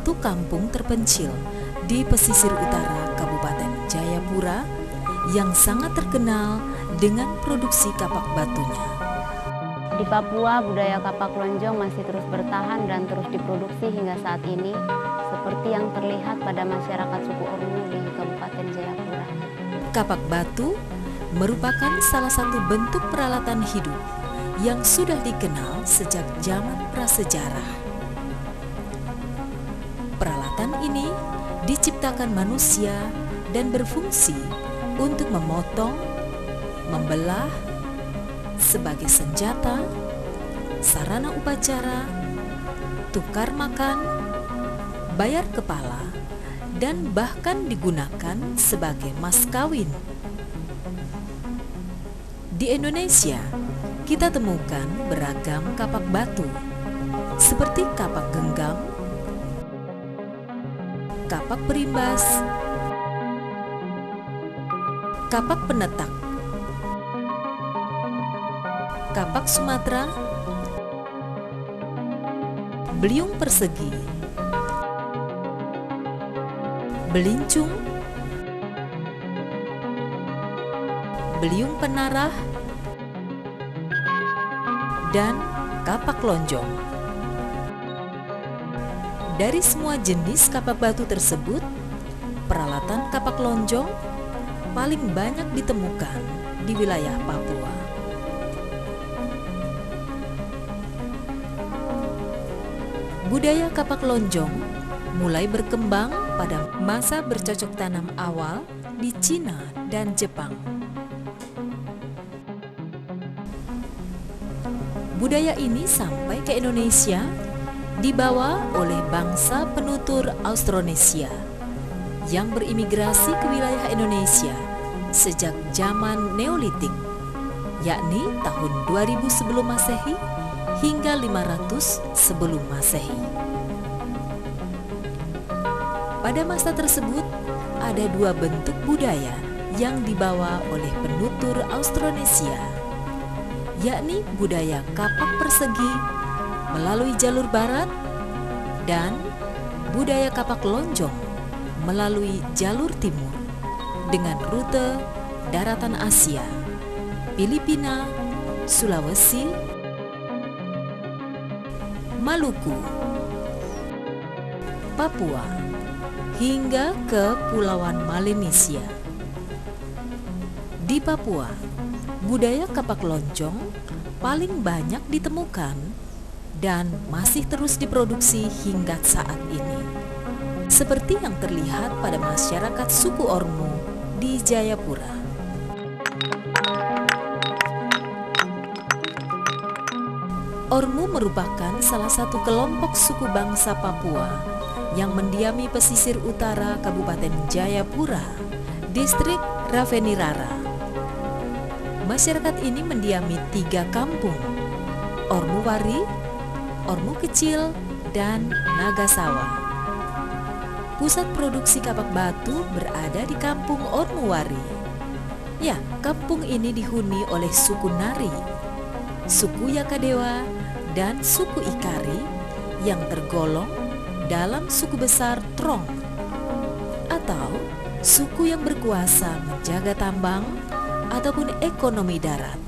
satu kampung terpencil di pesisir utara Kabupaten Jayapura yang sangat terkenal dengan produksi kapak batunya. Di Papua, budaya kapak lonjong masih terus bertahan dan terus diproduksi hingga saat ini, seperti yang terlihat pada masyarakat suku Ormu di Kabupaten Jayapura. Kapak batu merupakan salah satu bentuk peralatan hidup yang sudah dikenal sejak zaman prasejarah. Peralatan ini diciptakan manusia dan berfungsi untuk memotong, membelah, sebagai senjata, sarana upacara, tukar makan, bayar kepala, dan bahkan digunakan sebagai mas kawin. Di Indonesia, kita temukan beragam kapak batu, seperti kapak genggam, kapak berimbas, kapak penetak, kapak Sumatera, beliung persegi, belincung, beliung penarah, dan kapak lonjong. Dari semua jenis kapak batu tersebut, peralatan kapak lonjong paling banyak ditemukan di wilayah Papua. Budaya kapak lonjong mulai berkembang pada masa bercocok tanam awal di Cina dan Jepang. Budaya ini sampai ke Indonesia dibawa oleh bangsa penutur Austronesia yang berimigrasi ke wilayah Indonesia sejak zaman Neolitik, yakni tahun 2000 sebelum Masehi hingga 500 sebelum Masehi. Pada masa tersebut, ada dua bentuk budaya yang dibawa oleh penutur Austronesia, yakni budaya kapak persegi melalui jalur barat dan budaya kapak lonjong melalui jalur timur dengan rute daratan Asia, Filipina, Sulawesi, Maluku, Papua, hingga ke Pulauan Melanesia. Di Papua, budaya kapak lonjong paling banyak ditemukan dan masih terus diproduksi hingga saat ini, seperti yang terlihat pada masyarakat suku Ormu di Jayapura. Ormu merupakan salah satu kelompok suku bangsa Papua yang mendiami pesisir utara Kabupaten Jayapura, distrik Ravenirara. Masyarakat ini mendiami 3 kampung, Ormu Wari, Ormu Kecil, dan Nagasawa. Pusat produksi kapak batu berada di kampung Ormu Wari. Ya, kampung ini dihuni oleh suku Nari, suku Yakadewa, dan suku Ikari yang tergolong dalam suku besar Trong, atau suku yang berkuasa menjaga tambang ataupun ekonomi darat.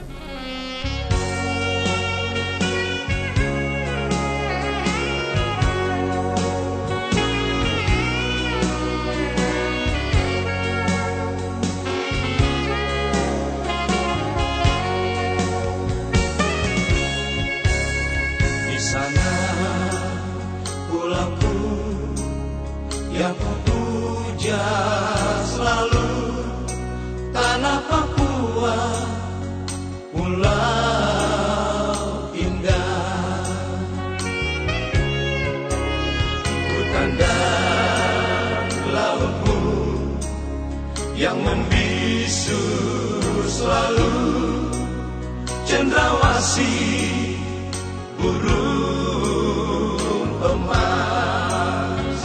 Yang kupuja selalu tanah Papua, pulau indah, hutan dan lautmu yang membisu selalu, cendrawasih burung emas.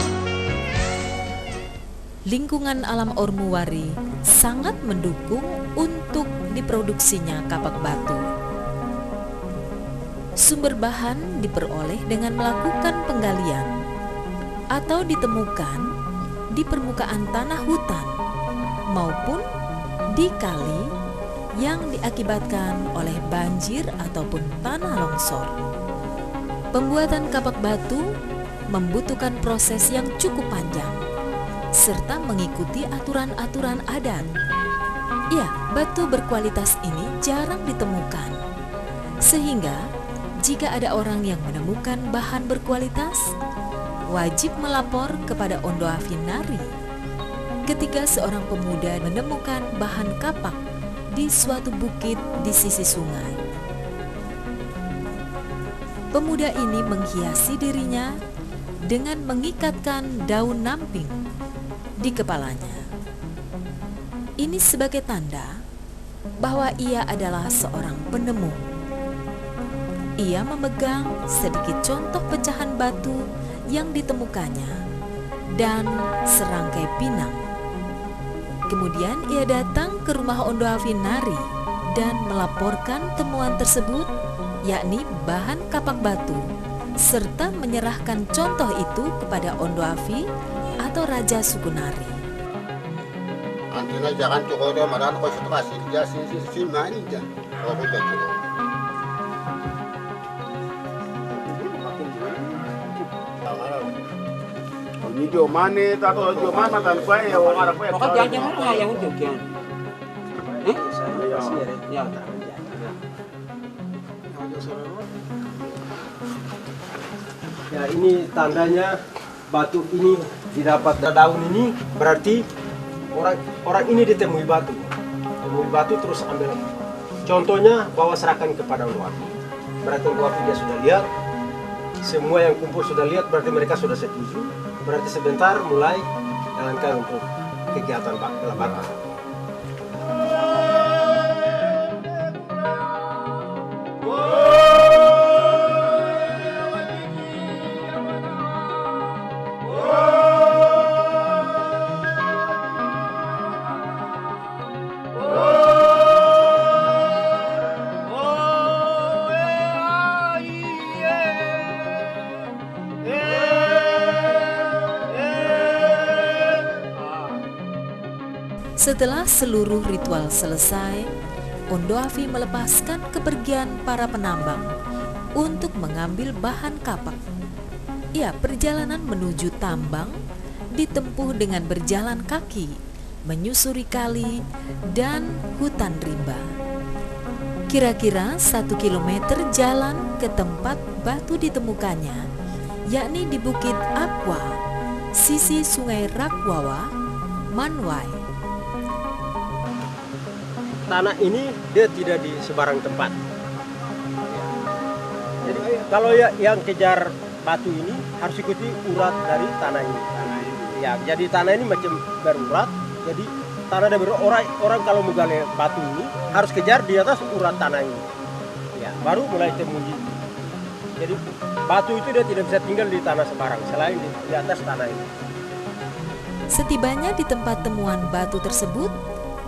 Lingkungan alam Ormu Wari sangat mendukung untuk diproduksinya kapak batu. Sumber bahan diperoleh dengan melakukan penggalian, atau ditemukan di permukaan tanah hutan maupun di kali yang diakibatkan oleh banjir ataupun tanah longsor. Pembuatan kapak batu membutuhkan proses yang cukup panjang serta mengikuti aturan-aturan adat. Ya, batu berkualitas ini jarang ditemukan. Sehingga jika ada orang yang menemukan bahan berkualitas, wajib melapor kepada Ondoafi Nari. Ketika seorang pemuda menemukan bahan kapak di suatu bukit di sisi sungai, pemuda ini menghiasi dirinya dengan mengikatkan daun namping di kepalanya. Ini sebagai tanda bahwa ia adalah seorang penemu. Ia memegang sedikit contoh pecahan batu yang ditemukannya dan serangkai pinang. Kemudian ia datang ke rumah Ondoafi Nari dan melaporkan temuan tersebut, yakni bahan kapak batu, serta menyerahkan contoh itu kepada Ondoafi atau Raja suku Nari. Antina jangan cukup dia madan ko sa kasi dia si mani dia. Oh betul cukup. Ni jo mane tato jo mama tan kwa ya wala kwa. Pokok jangan yang itu kan. Ya. Ya, ini tandanya batu ini didapat dari daun ini berarti orang ini ditemui batu terus ambil. Contohnya bawa serahkan kepada Ondoafi. Berarti Ondoafi dia sudah lihat, semua yang kumpul sudah lihat, berarti mereka sudah setuju. Berarti sebentar mulai jalankan untuk kegiatan batu. Setelah seluruh ritual selesai, Ondoafi melepaskan kepergian para penambang untuk mengambil bahan kapak. Ya, perjalanan menuju tambang ditempuh dengan berjalan kaki, menyusuri kali dan hutan rimba. Kira-kira 1 kilometer jalan ke tempat batu ditemukannya, yakni di Bukit Akwa, sisi Sungai Rakwawa, Manwai. Tanah ini dia tidak di sebarang tempat. Jadi kalau yang kejar batu ini harus ikuti urat dari tanah ini. Ya, jadi tanah ini macam berurat. Jadi tanah ada berurat. Orang kalau menggali batu ini harus kejar di atas urat tanah ini. Ya, baru mulai temuji. Jadi batu itu dia tidak bisa tinggal di tanah sembarang selain di atas tanah ini. Setibanya di tempat temuan batu tersebut,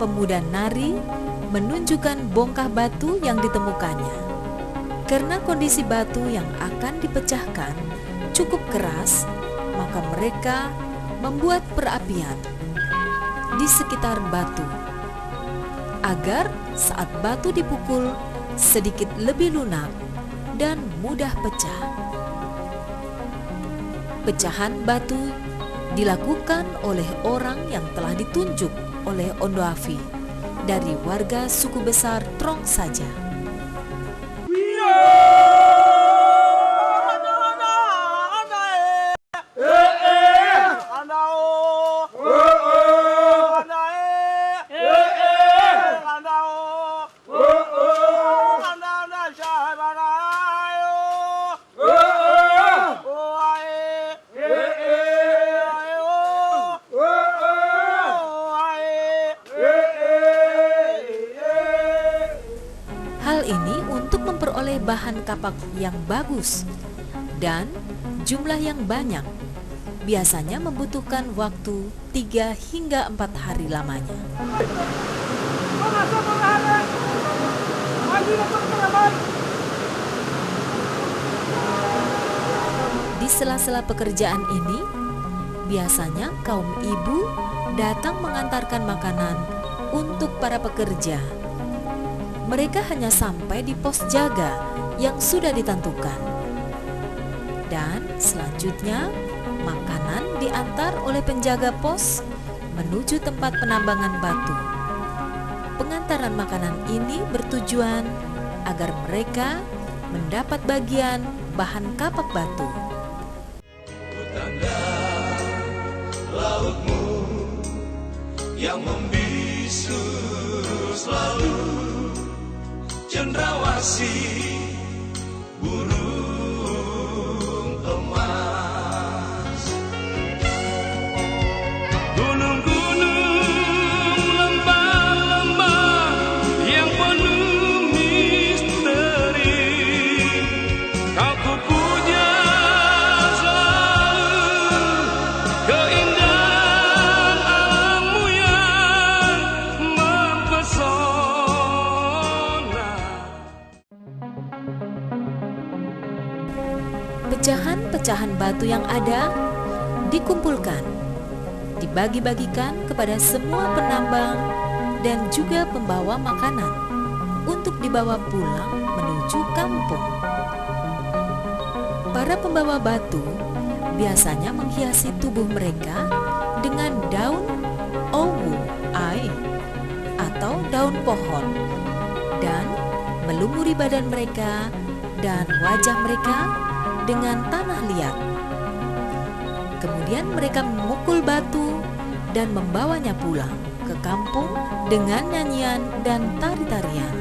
pemuda Nari menunjukkan bongkah batu yang ditemukannya. Karena kondisi batu yang akan dipecahkan cukup keras, maka mereka membuat perapian di sekitar batu agar saat batu dipukul sedikit lebih lunak dan mudah pecah. Pecahan batu dilakukan oleh orang yang telah ditunjuk oleh Ondoafi dari warga suku besar Trong saja. Hal ini untuk memperoleh bahan kapak yang bagus dan jumlah yang banyak. Biasanya membutuhkan waktu 3 hingga 4 hari lamanya. Di sela-sela pekerjaan ini, Biasanya kaum ibu datang mengantarkan makanan untuk para pekerja. Mereka hanya sampai di pos jaga yang sudah ditentukan. Dan selanjutnya, makanan diantar oleh penjaga pos menuju tempat penambangan batu. Pengantaran makanan ini bertujuan agar mereka mendapat bagian bahan kapak batu. Tanda lautmu yang membisu selalu, cendrawasih burung emas. Gunung-gunung, lembah-lembah yang penuh misteri, kau kupuja selalu, keindahan alammu yang mempesona. Pecahan-pecahan batu yang ada dikumpulkan, dibagi-bagikan kepada semua penambang dan juga pembawa makanan untuk dibawa pulang menuju kampung. Para pembawa batu biasanya menghiasi tubuh mereka dengan daun owu ai atau daun pohon dan melumuri badan mereka dan wajah mereka dengan tanah liat. Kemudian mereka memukul batu dan membawanya pulang ke kampung dengan nyanyian dan tari-tarian.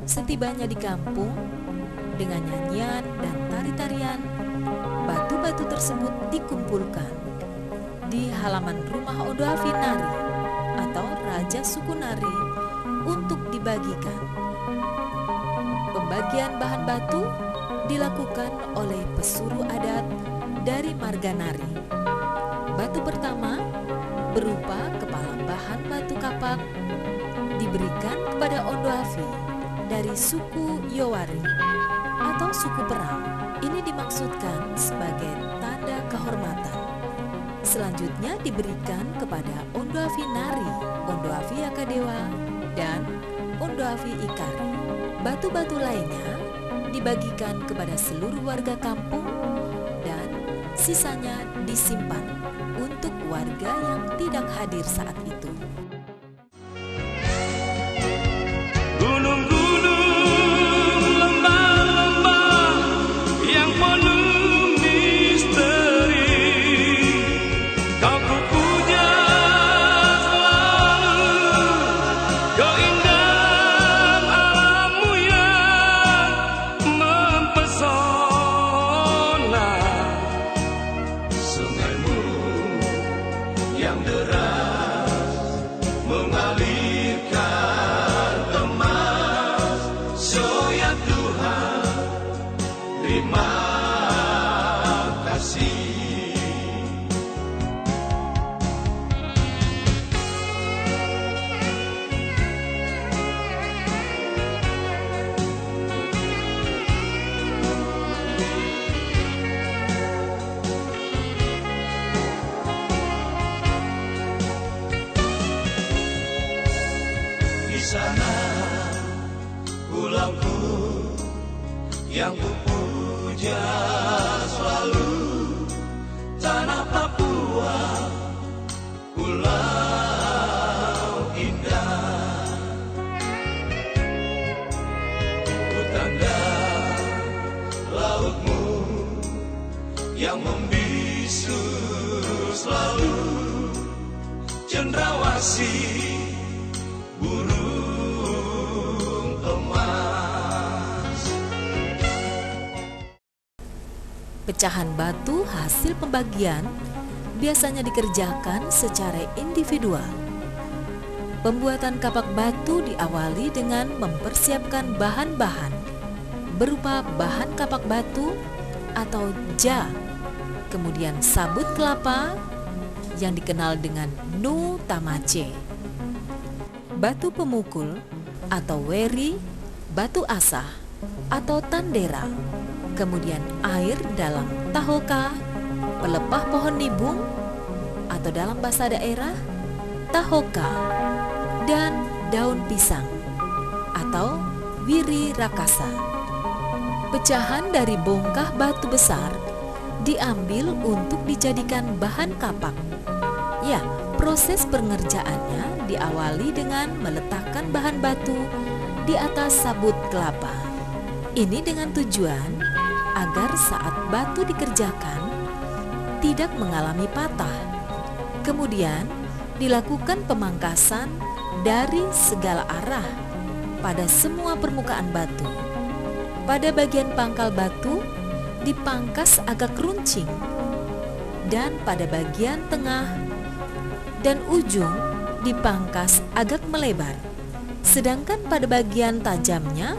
Setibanya di kampung, dengan nyanyian dan tari-tarian, batu-batu tersebut dikumpulkan di halaman rumah Odoafi Nari atau Raja Suku Nari untuk dibagikan. Pembagian bahan batu dilakukan oleh pesuruh adat dari marga Nari. Batu pertama berupa kepala bahan batu kapak diberikan kepada Odoafi dari suku Yowari atau suku perang. Ini dimaksudkan sebagai tanda kehormatan. Selanjutnya diberikan kepada Ondoafi Nari, Ondoafi Akadewa, dan Ondoafi Ikari. Batu-batu lainnya dibagikan kepada seluruh warga kampung dan sisanya disimpan untuk warga yang tidak hadir saat itu. Gunung-gunung, lembah-lembah yang penuh misteri, kau kupuja selalu, keindahan alammu yang mempesona. Sungaimu yang deras mengalirkan emas. So ya Tuhan, terima kasih. Di sana pulauku yang kupuja selalu, tanah Papua, pulau indah. Kutanda lautmu yang membisu selalu, cendrawasih burung emas. Pecahan batu hasil pembagian biasanya dikerjakan secara individual. Pembuatan kapak batu diawali dengan mempersiapkan bahan-bahan berupa bahan kapak batu atau ja, kemudian sabut kelapa yang dikenal dengan nu tamace, batu pemukul atau weri, batu asah atau tandera, kemudian air dalam tahoka, pelepah pohon nibung atau dalam bahasa daerah tahoka, dan daun pisang atau wiri rakasa. Pecahan dari bongkah batu besar diambil untuk dijadikan bahan kapak. Ya, proses pengerjaannya diawali dengan meletakkan bahan batu di atas sabut kelapa. Ini dengan tujuan agar saat batu dikerjakan tidak mengalami patah. Kemudian dilakukan pemangkasan dari segala arah pada semua permukaan batu. Pada bagian pangkal batu dipangkas agak runcing, dan pada bagian tengah dan ujung dipangkas agak melebar. Sedangkan pada bagian tajamnya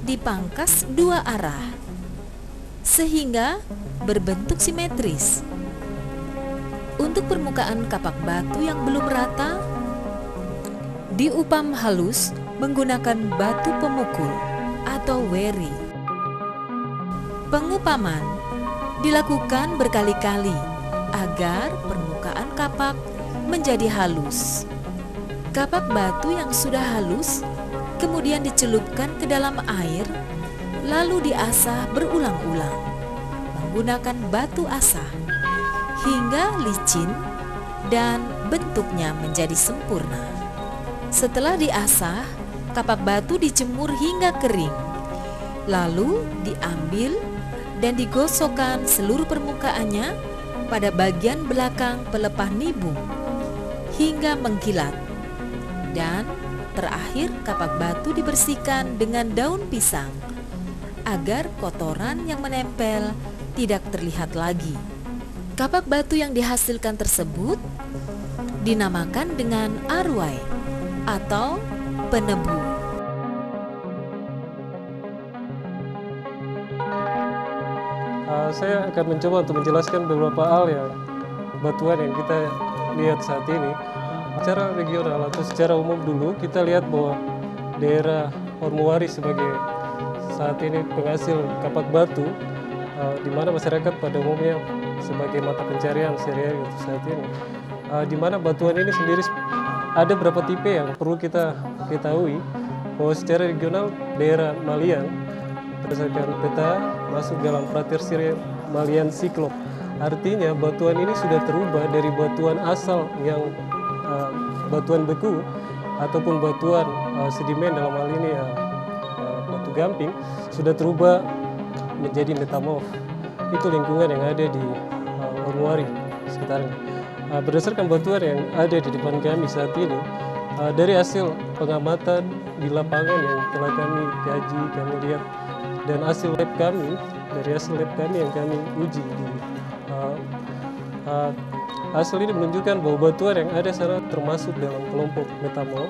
dipangkas dua arah sehingga berbentuk simetris. Untuk permukaan kapak batu yang belum rata diupam halus menggunakan batu pemukul atau weri. Pengupaman dilakukan berkali-kali agar permukaan kapak menjadi halus. Kapak batu yang sudah halus kemudian dicelupkan ke dalam air, lalu diasah berulang-ulang menggunakan batu asah hingga licin dan bentuknya menjadi sempurna. Setelah diasah, kapak batu dijemur hingga kering, lalu diambil dan digosokkan seluruh permukaannya pada bagian belakang pelepah nibung hingga mengkilat. Dan terakhir kapak batu dibersihkan dengan daun pisang agar kotoran yang menempel tidak terlihat lagi. Kapak batu yang dihasilkan tersebut dinamakan dengan arwai atau penebu. Saya akan mencoba untuk menjelaskan beberapa hal yang batuan yang kita lihat saat ini. Secara regional atau secara umum dulu kita lihat bahwa daerah Ormuari sebagai saat ini penghasil kapak batu di mana masyarakat pada umumnya sebagai mata pencarian sehari-hari untuk saat ini. Di mana batuan ini sendiri ada beberapa tipe yang perlu kita ketahui bahwa secara regional daerah Malian berdasarkan peta masuk dalam pratersier Malian Cyclop. Artinya batuan ini sudah terubah dari batuan asal yang batuan beku ataupun batuan sedimen, dalam hal ini batu gamping, sudah terubah menjadi metamorf. Itu lingkungan yang ada di Ormuari sekitarnya. Berdasarkan batuan yang ada di depan kami saat ini, dari hasil pengamatan di lapangan yang telah kami kaji, kami lihat, dan hasil lab kami, dari hasil lab kami yang kami uji hasil ini menunjukkan bahwa batuan yang ada sana termasuk dalam kelompok metamorf.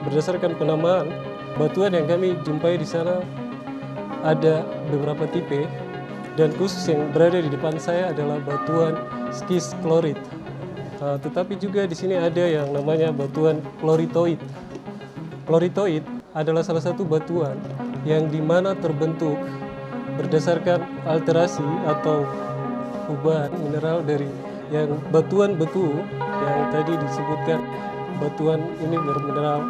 Berdasarkan penamaan, batuan yang kami jumpai di sana ada beberapa tipe, dan khusus yang berada di depan saya adalah batuan skis klorit. Tetapi juga di sini ada yang namanya batuan kloritoid. Kloritoid adalah salah satu batuan yang dimana terbentuk berdasarkan alterasi atau perubahan mineral dari yang batuan beku yang tadi disebutkan. Batuan ini bermineral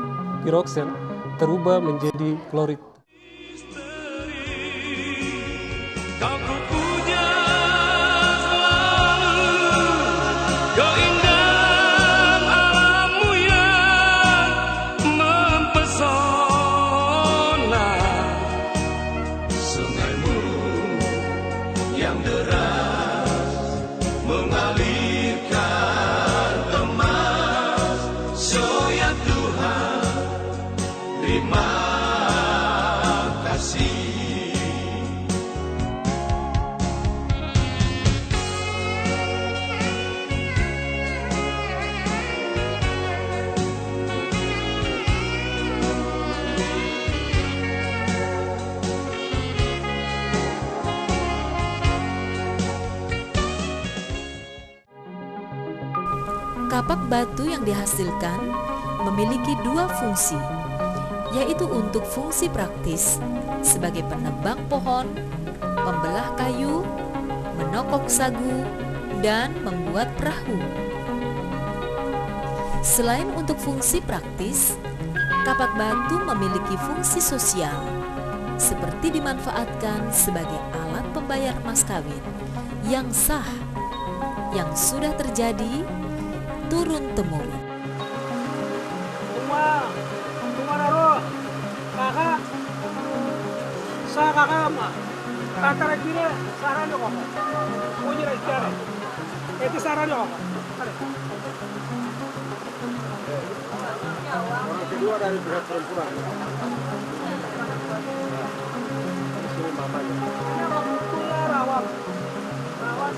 piroksen terubah menjadi klorit. Kau ku puja selalu, keindahan alammu yang mempesona, sungaimu yang deras mengalirkan emas. So ya Tuhan, terima kasih. Kapak batu yang dihasilkan memiliki dua fungsi, yaitu untuk fungsi praktis sebagai penebang pohon, membelah kayu, menokok sagu, dan membuat perahu. Selain untuk fungsi praktis, kapak batu memiliki fungsi sosial, seperti dimanfaatkan sebagai alat pembayar mas kawin yang sah, yang sudah terjadi turun-temurun. Tuma naro, kakak, sa kakak ma, antara kira saran yo kok, punya rencana, itu saran yo kok. Orang kedua dari pihak perempuan. Ini mamanya. Rawang,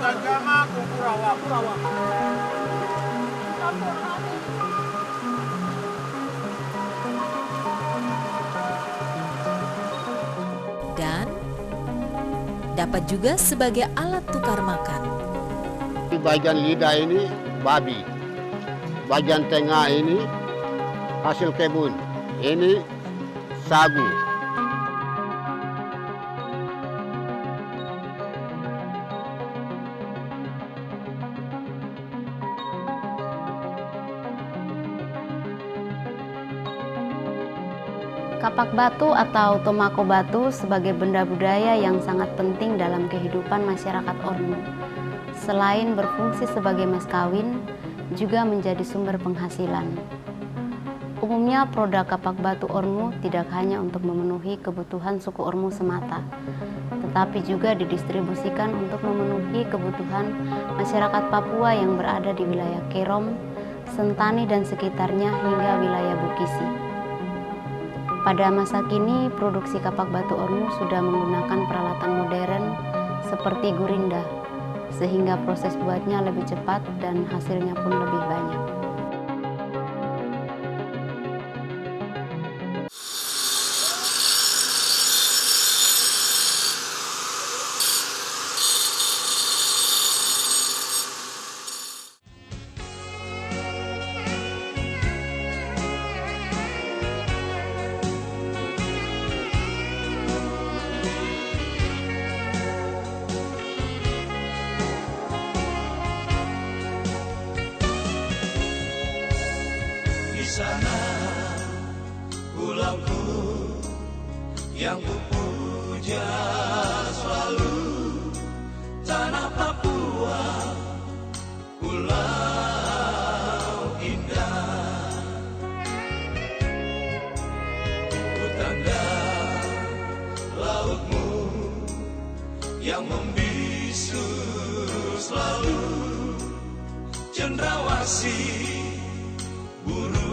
agama kurawang. Dan dapat juga sebagai alat tukar makan. Di bagian lidah ini babi, bagian tengah ini hasil kebun, ini sagu. Kapak batu atau tomako batu sebagai benda budaya yang sangat penting dalam kehidupan masyarakat Ormu. Selain berfungsi sebagai mas kawin, juga menjadi sumber penghasilan. Umumnya produk kapak batu Ormu tidak hanya untuk memenuhi kebutuhan suku Ormu semata, tetapi juga didistribusikan untuk memenuhi kebutuhan masyarakat Papua yang berada di wilayah Kerom, Sentani dan sekitarnya hingga wilayah Bukisi. Pada masa kini, produksi kapak batu Ormu sudah menggunakan peralatan modern seperti gurinda, sehingga proses buatnya lebih cepat dan hasilnya pun lebih banyak. yang kupuja selalu tanah Papua, pulau indah. Ku tanda lautmu yang membisu selalu, cendrawasih burung